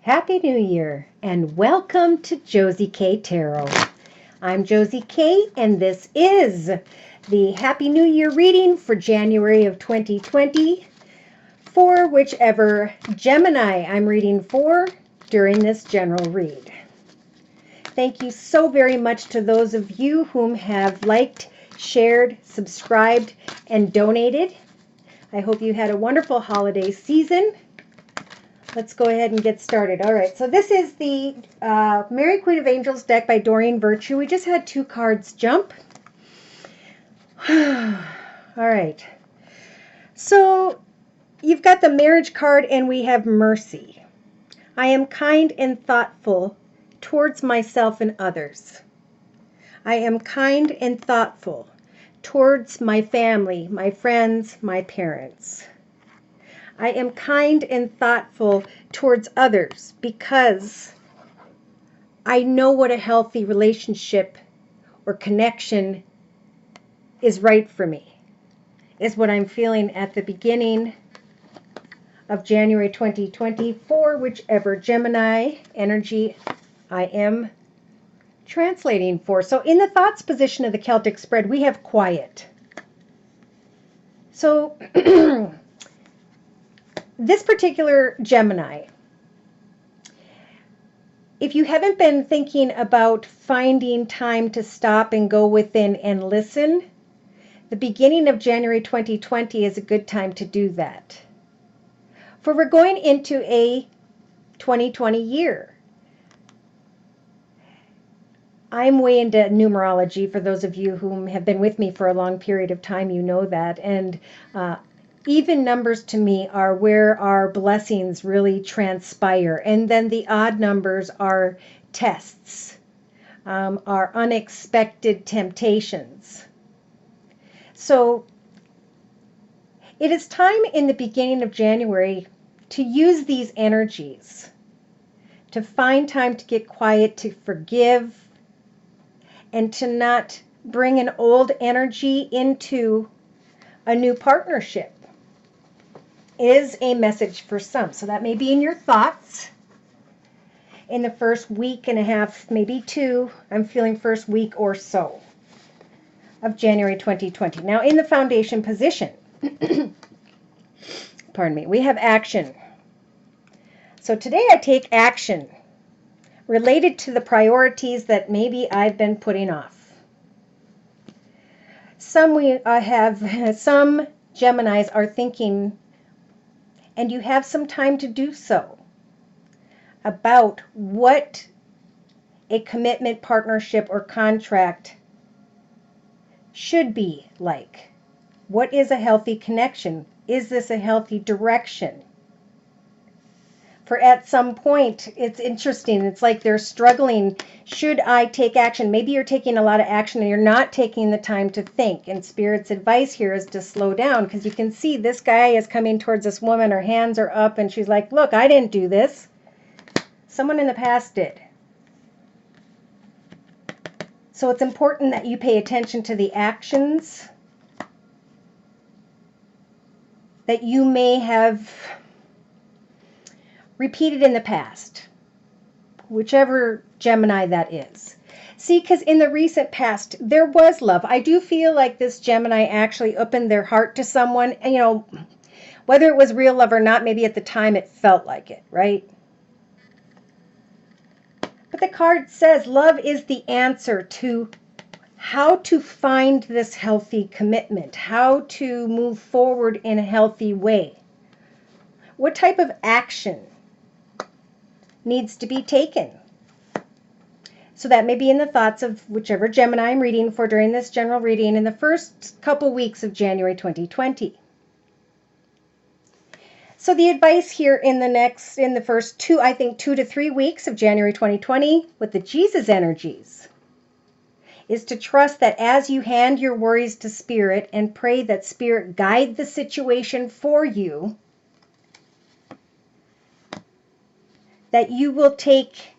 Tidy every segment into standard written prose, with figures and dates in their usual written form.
Happy New Year and welcome to Josie K Tarot. I'm Josie K and this is the Happy New Year reading for January of 2020 for whichever Gemini I'm reading for during this general read. Thank you so very much to those of you whom have liked, shared, subscribed, and donated. I hope you had a wonderful holiday season. Let's go ahead and get started. All right, so this is the Mary Queen of Angels deck by Doreen Virtue. We just had 2 cards jump. All right, so you've got the marriage card and we have mercy. I am kind and thoughtful towards myself and others. I am kind and thoughtful towards my family, my friends, my parents. I am kind and thoughtful towards others because I know what a healthy relationship or connection is right for me, is what I'm feeling at the beginning of January 2020 for whichever Gemini energy I am translating for. So in the thoughts position of the Celtic spread, we have quiet. So this particular Gemini, if you haven't been thinking about finding time to stop and go within and listen, the beginning of January 2020 is a good time to do that. For we're going into a 2020 year. I'm way into numerology. For those of you who have been with me for a long period of time, you know that. And even numbers to me are where our blessings really transpire. And then the odd numbers are tests, are unexpected temptations. So it is time in the beginning of January to use these energies, to find time to get quiet, to forgive, and to not bring an old energy into a new partnership. Is a message for some. So that may be in your thoughts in the first week and a half, maybe 2. I'm feeling first week or so of January 2020. Now in the foundation position, pardon me, we have action. So today I take action related to the priorities that maybe I've been putting off. Some Geminis are thinking, and you have some time to do so, about what a commitment, partnership, or contract should be like. What is a healthy connection? Is this a healthy direction? For at some point, it's interesting. It's like they're struggling. Should I take action? Maybe you're taking a lot of action and you're not taking the time to think. And Spirit's advice here is to slow down, because you can see this guy is coming towards this woman. Her hands are up and she's like, look, I didn't do this. Someone in the past did. So it's important that you pay attention to the actions that you may have repeated in the past, whichever Gemini that is. See, because in the recent past, there was love. I do feel like this Gemini actually opened their heart to someone. And, you know, whether it was real love or not, maybe at the time it felt like it, right? But the card says love is the answer to how to find this healthy commitment, how to move forward in a healthy way. What type of action needs to be taken? So that may be in the thoughts of whichever Gemini I'm reading for during this general reading in the first couple weeks of January 2020. So the advice here in the first 2 to 3 weeks of January 2020 with the Jesus energies is to trust that as you hand your worries to Spirit and pray that Spirit guide the situation for you, that you will take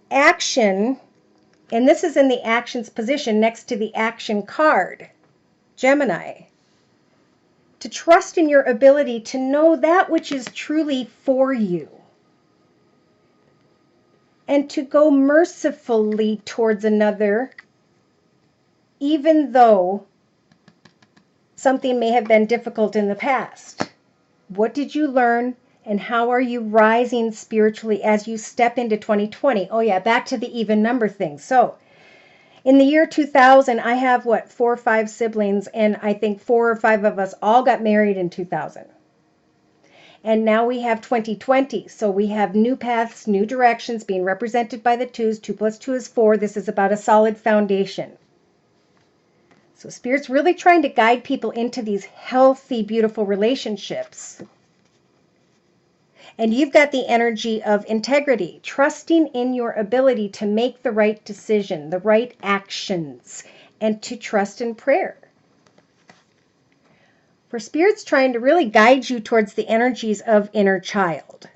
action, and this is in the actions position next to the action card, Gemini, to trust in your ability to know that which is truly for you. and to go mercifully towards another, even though something may have been difficult in the past. What did you learn, and how are you rising spiritually as you step into 2020? Oh yeah, back to the even number thing. So in the year 2000, I have 4 or 5 siblings, and I think 4 or 5 of us all got married in 2000. And now we have 2020. So we have new paths, new directions being represented by the 2s. 2 plus 2 is 4. This is about a solid foundation. So Spirit's really trying to guide people into these healthy, beautiful relationships. And you've got the energy of integrity, trusting in your ability to make the right decision, the right actions, and to trust in prayer. For Spirit's trying to really guide you towards the energies of inner child.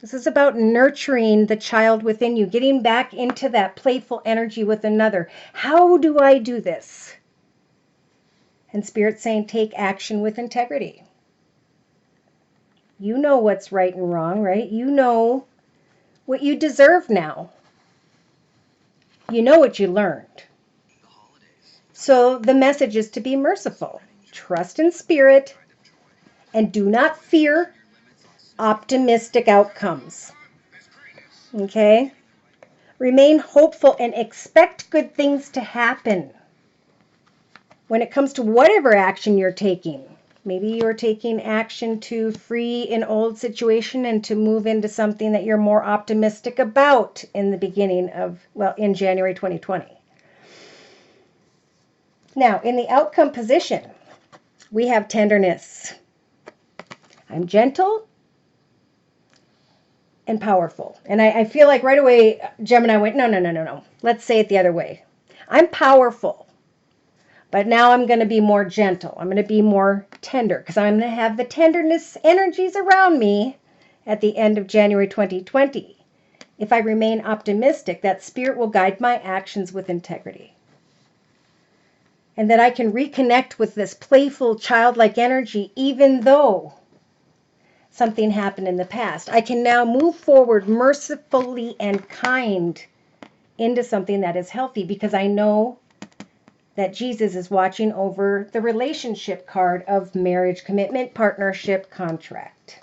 This is about nurturing the child within you, getting back into that playful energy with another. How do I do this? And Spirit's saying, take action with integrity. You know what's right and wrong, right? You know what you deserve now. You know what you learned. So the message is to be merciful. Trust in Spirit and do not fear optimistic outcomes. Okay? Remain hopeful and expect good things to happen. When it comes to whatever action you're taking, maybe you're taking action to free an old situation and to move into something that you're more optimistic about in the beginning of, in January 2020. Now, in the outcome position, we have tenderness. I'm gentle and powerful. And I feel like right away, Gemini went, no. Let's say it the other way. I'm powerful, but now I'm going to be more gentle. I'm going to be more tender because I'm going to have the tenderness energies around me at the end of January 2020. If I remain optimistic, that Spirit will guide my actions with integrity. And that I can reconnect with this playful, childlike energy, even though something happened in the past. I can now move forward mercifully and kind into something that is healthy because I know that Jesus is watching over the relationship card of marriage, commitment, partnership, contract.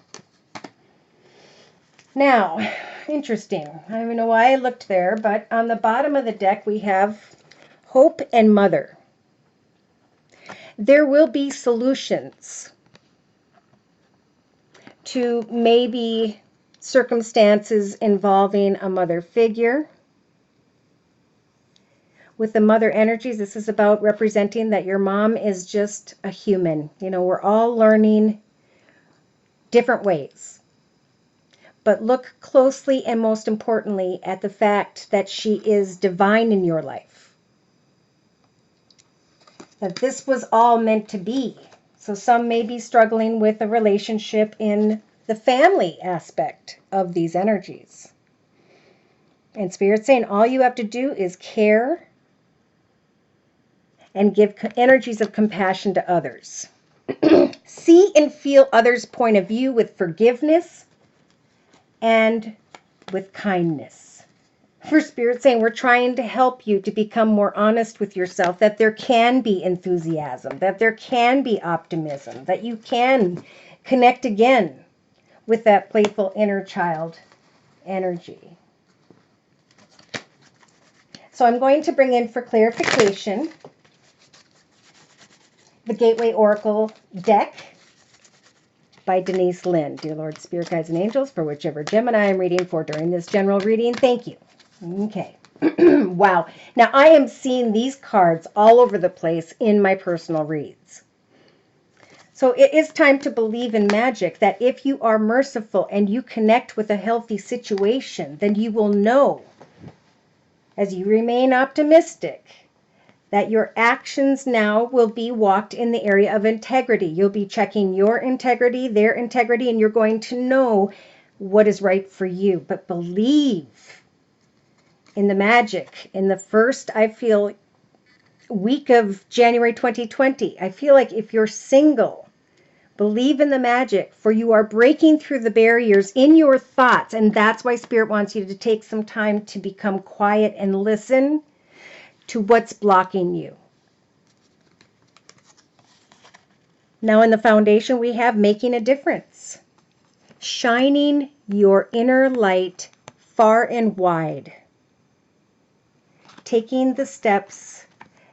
Now, interesting. I don't even know why I looked there, but on the bottom of the deck we have hope and mother. There will be solutions to maybe circumstances involving a mother figure. With the mother energies, this is about representing that your mom is just a human. You know, we're all learning different ways. But look closely and most importantly at the fact that she is divine in your life. That this was all meant to be. So some may be struggling with a relationship in the family aspect of these energies. And Spirit's saying all you have to do is care and give energies of compassion to others. See and feel others' point of view with forgiveness and with kindness. For Spirit saying we're trying to help you to become more honest with yourself, that there can be enthusiasm, that there can be optimism, that you can connect again with that playful inner child energy. So I'm going to bring in for clarification the Gateway Oracle deck by Denise Lynn. Dear Lord, Spirit, Guides, and Angels, for whichever Gemini I'm reading for during this general reading, thank you. Okay. Wow. Now, I am seeing these cards all over the place in my personal reads. So it is time to believe in magic, that if you are merciful and you connect with a healthy situation, then you will know, as you remain optimistic, that your actions now will be walked in the area of integrity. You'll be checking your integrity, their integrity, and you're going to know what is right for you. But believe in the magic. In the first, I feel, week of January 2020, I feel like if you're single, Believe in the magic, for you are breaking through the barriers in your thoughts. And that's why Spirit wants you to take some time to become quiet and listen to what's blocking you. Now in the foundation, we have making a difference. Shining your inner light far and wide. Taking the steps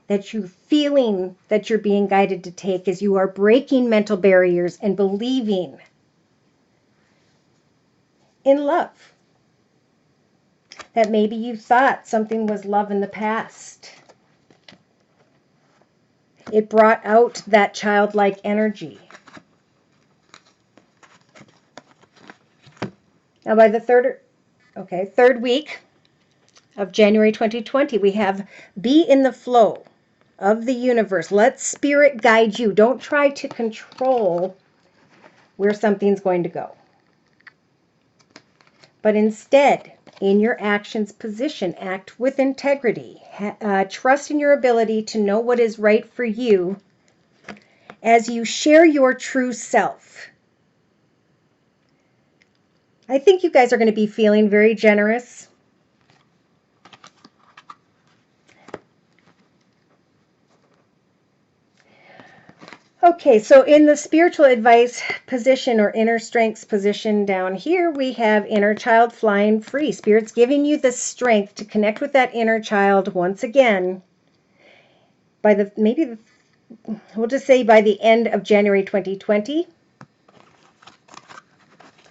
that you're feeling that you're being guided to take as you are breaking mental barriers and believing in love. That maybe you thought something was love in the past. It brought out that childlike energy. Now by the third week of January 2020, we have be in the flow of the universe. Let Spirit guide you. Don't try to control where something's going to go. But instead, in your actions position, act with integrity. Trust in your ability to know what is right for you as you share your true self. I think you guys are going to be feeling very generous. Okay, so in the spiritual advice position or inner strengths position down here, we have inner child flying free. Spirit's giving you the strength to connect with that inner child once again by we'll just say by the end of January 2020.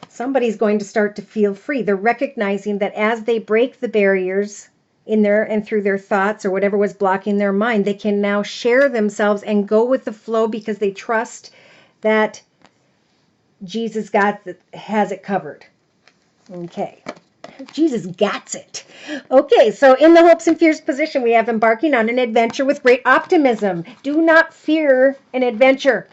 Somebody's going to start to feel free. They're recognizing that as they break the barriers in there and through their thoughts or whatever was blocking their mind, they can now share themselves and go with the flow because they trust that Jesus has it covered. Okay. Jesus gets it. Okay, so in the hopes and fears position, we have embarking on an adventure with great optimism. Do not fear an adventure.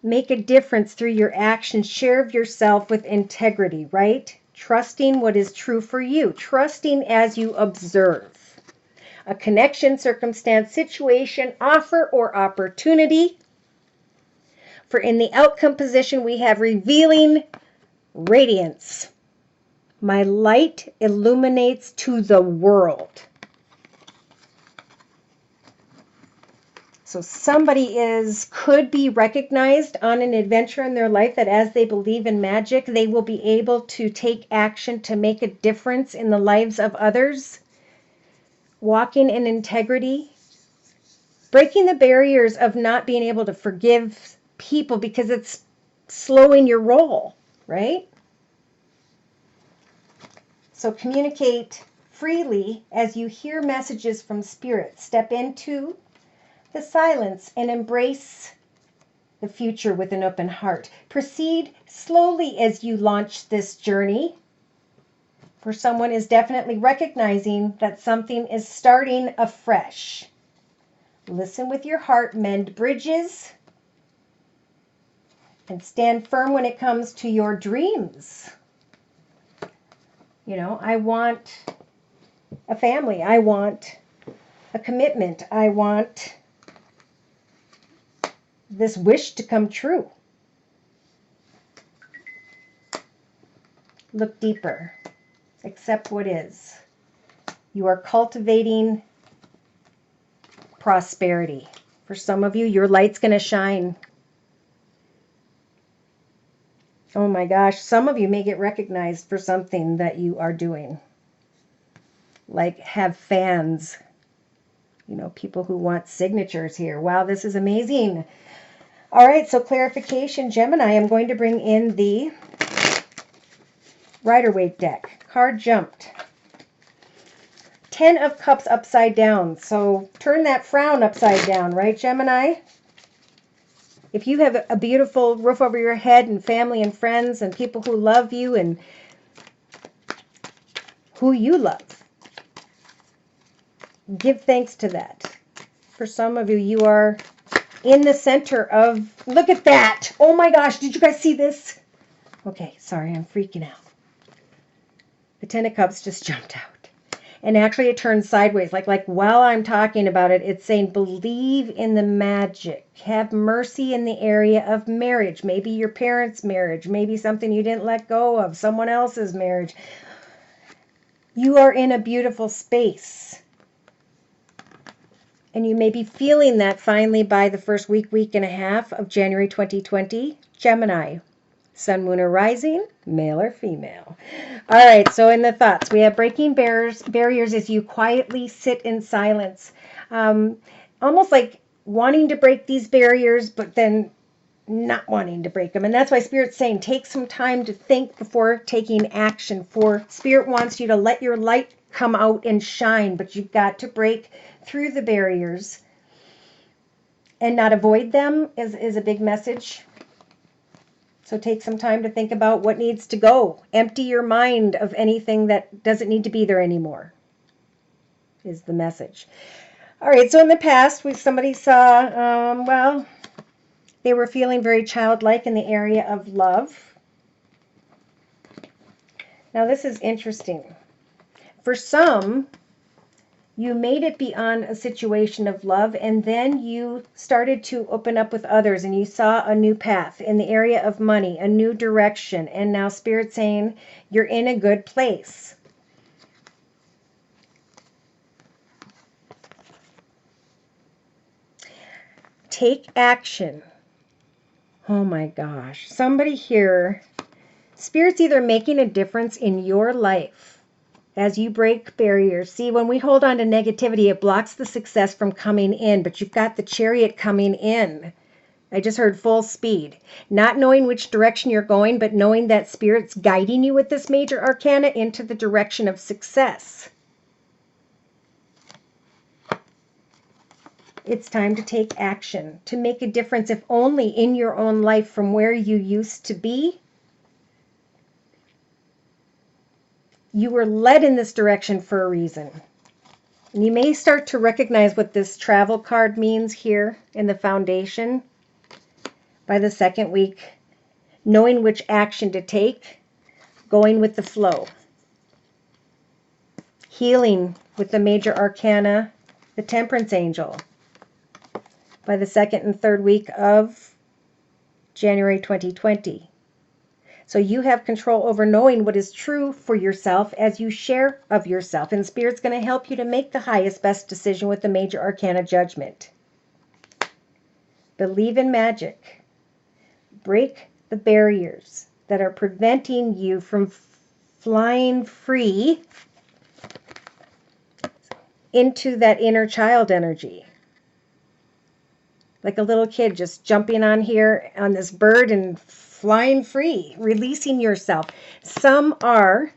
Make a difference through your actions. Share of yourself with integrity, right? Trusting what is true for you. Trusting as you observe. A connection, circumstance, situation, offer, or opportunity. For in the outcome position, we have revealing radiance. My light illuminates to the world. So somebody could be recognized on an adventure in their life that as they believe in magic, they will be able to take action to make a difference in the lives of others. Walking in integrity. Breaking the barriers of not being able to forgive people because it's slowing your roll, right? So communicate freely as you hear messages from Spirit. Step into the silence and embrace the future with an open heart. Proceed slowly as you launch this journey. For someone is definitely recognizing that something is starting afresh. Listen with your heart, mend bridges, and stand firm when it comes to your dreams. You know, I want a family. I want a commitment. I want this wish to come true. Look deeper. Accept what is. You are cultivating prosperity. For some of you, your light's going to shine. Oh my gosh, some of you may get recognized for something that you are doing. Like have fans. You know, people who want signatures here. Wow, this is amazing. All right, so clarification, Gemini, I'm going to bring in the Rider-Waite deck. Card jumped. 10 of Cups upside down. So turn that frown upside down, right, Gemini? If you have a beautiful roof over your head and family and friends and people who love you and who you love, give thanks to that. For some of you, you are in the center of, look at that. Oh my gosh, did you guys see this? Okay, sorry, I'm freaking out. The 10 of Cups just jumped out. And actually it turns sideways. Like while I'm talking about it, it's saying believe in the magic. Have mercy in the area of marriage. Maybe your parents' marriage. Maybe something you didn't let go of. Someone else's marriage. You are in a beautiful space. And you may be feeling that finally by the first week and a half of January 2020. Gemini. Sun, moon, or rising, male or female. All right, so in the thoughts, we have breaking barriers as you quietly sit in silence. Almost like wanting to break these barriers, but then not wanting to break them. And that's why Spirit's saying take some time to think before taking action. For Spirit wants you to let your light come out and shine, but you've got to break through the barriers and not avoid them is a big message. So take some time to think about what needs to go. Empty your mind of anything that doesn't need to be there anymore, is the message. All right, so in the past, somebody saw, well, they were feeling very childlike in the area of love. Now, this is interesting. For some, you made it beyond a situation of love, and then you started to open up with others, and you saw a new path in the area of money, a new direction, and now Spirit's saying you're in a good place. Take action. Oh my gosh. Somebody here, Spirit's either making a difference in your life as you break barriers. See, when we hold on to negativity, it blocks the success from coming in, but you've got the Chariot coming in. I just heard full speed. Not knowing which direction you're going, but knowing that Spirit's guiding you with this major arcana into the direction of success. It's time to take action, to make a difference, if only in your own life from where you used to be. You were led in this direction for a reason. And you may start to recognize what this travel card means here in the foundation by the second week, knowing which action to take, going with the flow. Healing with the major arcana, the Temperance Angel, by the second and third week of January 2020. So you have control over knowing what is true for yourself as you share of yourself. And Spirit's going to help you to make the highest, best decision with the major arcana Judgment. Believe in magic. Break the barriers that are preventing you from flying free into that inner child energy. Like a little kid just jumping on here on this bird and flying free, releasing yourself. Some are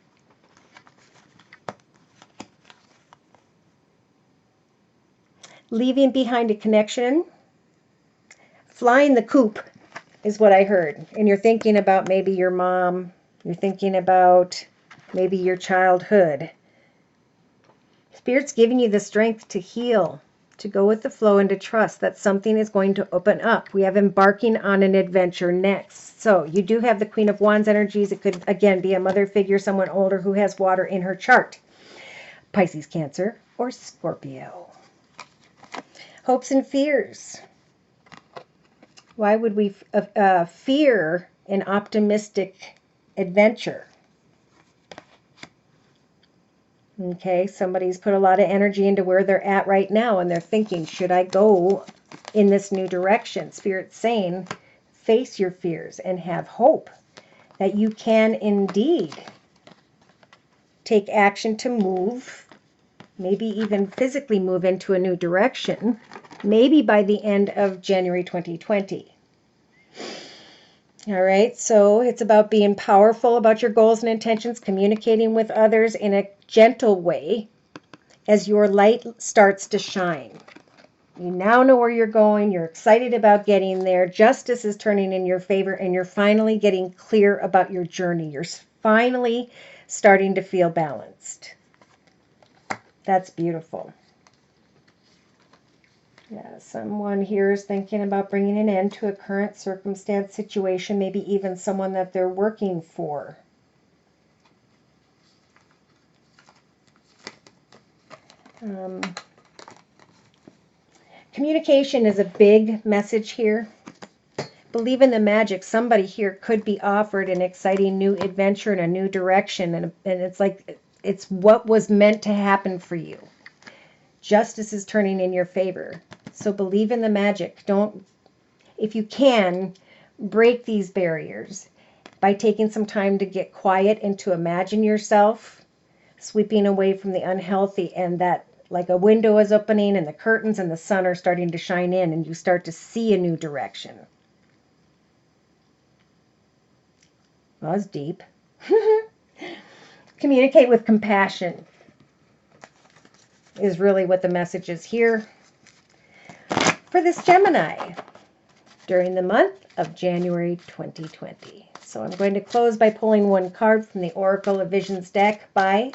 leaving behind a connection. Flying the coop is what I heard. And you're thinking about maybe your mom. You're thinking about maybe your childhood. Spirit's giving you the strength to heal, to go with the flow, and to trust that something is going to open up. We have embarking on an adventure next. So you do have the Queen of Wands energies. It could, again, be a mother figure, someone older who has water in her chart. Pisces, Cancer, or Scorpio. Hopes and fears. Why would we fear an optimistic adventure? Okay, somebody's put a lot of energy into where they're at right now, and they're thinking, should I go in this new direction? Spirit's saying, face your fears and have hope that you can indeed take action to move, maybe even physically move into a new direction, maybe by the end of January 2020. All right, so it's about being powerful about your goals and intentions, communicating with others in a gentle way as your light starts to shine. You now know where you're going. You're excited about getting there. Justice is turning in your favor, and you're finally getting clear about your journey. You're finally starting to feel balanced. That's beautiful. Yeah, someone here is thinking about bringing an end to a current circumstance, situation, maybe even someone that they're working for. Um, Communication is a big message here. Believe in the magic. Somebody here could be offered an exciting new adventure in a new direction, and it's like it's what was meant to happen for you. Justice is turning in your favor. So believe in the magic. Don't, if you can, break these barriers by taking some time to get quiet and to imagine yourself sweeping away from the unhealthy, and that like a window is opening and the curtains and the sun are starting to shine in and you start to see a new direction. Well, that's deep. Communicate with compassion is really what the message is here for this Gemini during the month of January 2020. So I'm going to close by pulling one card from the Oracle of Visions deck by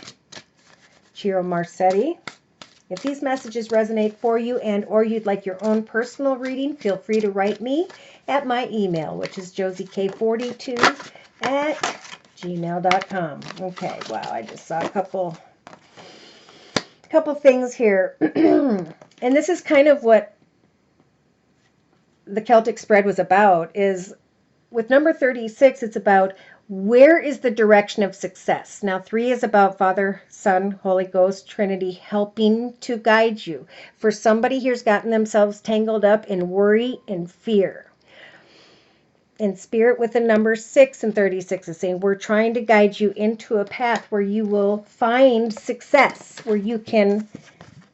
Ciro Marsetti. If these messages resonate for you and or you'd like your own personal reading, feel free to write me at my email, which is josiek42@gmail.com. Okay, wow, I just saw a couple things here. And this is kind of what the Celtic spread was about, is with number 36, it's about where is the direction of success. Now 3 is about Father, Son, Holy Ghost, Trinity helping to guide you. For somebody here's gotten themselves tangled up in worry and fear. And Spirit with the number 6 and 36 is saying we're trying to guide you into a path where you will find success, where you can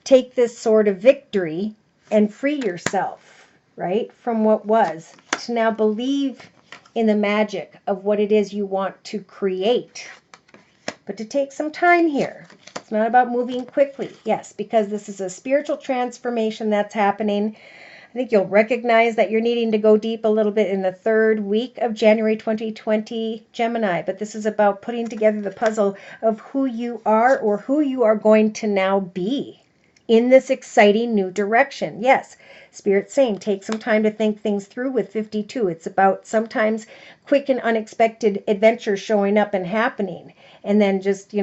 take this sort of victory and free yourself, right, from what was, to now believe in the magic of what it is you want to create. But to take some time here. It's not about moving quickly. Yes, because this is a spiritual transformation that's happening. I think you'll recognize that you're needing to go deep a little bit in the 3rd week of January 2020, Gemini. But this is about putting together the puzzle of who you are or who you are going to now be in this exciting new direction. Yes, Spirit's saying take some time to think things through with 52. It's about sometimes quick and unexpected adventures showing up and happening. And then just,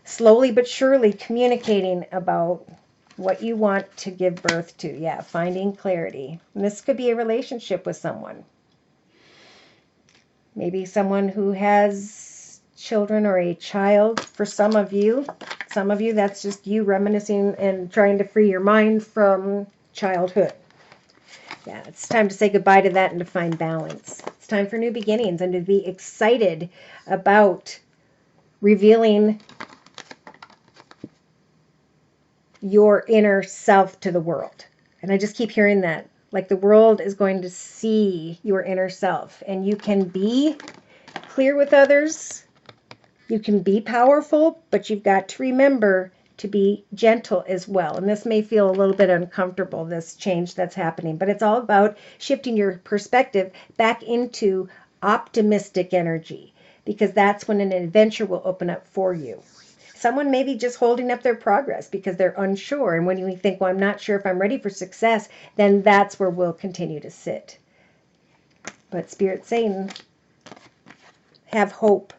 slowly but surely communicating about what you want to give birth to. Yeah, finding clarity. And this could be a relationship with someone. Maybe someone who has children or a child. For some of you, that's just you reminiscing and trying to free your mind from childhood. Yeah, it's time to say goodbye to that and to find balance. It's time for new beginnings and to be excited about revealing your inner self to the world. And I just keep hearing that. Like the world is going to see your inner self. And you can be clear with others. You can be powerful, but you've got to remember to be gentle as well. And this may feel a little bit uncomfortable, this change that's happening, but it's all about shifting your perspective back into optimistic energy, because that's when an adventure will open up for you. Someone may be just holding up their progress because they're unsure. And when you think, well, I'm not sure if I'm ready for success, then that's where we'll continue to sit. But Spirit's saying, have hope.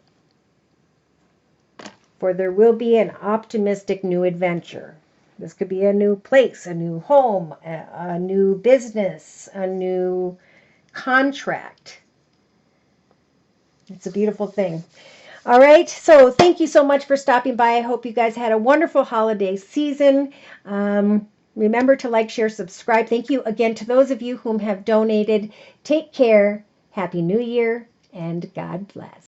For there will be an optimistic new adventure. This could be a new place, a new home, a new business, a new contract. It's a beautiful thing. All right, so thank you so much for stopping by. I hope you guys had a wonderful holiday season. Remember to like, share, subscribe. Thank you again to those of you whom have donated. Take care. Happy New Year, and God bless.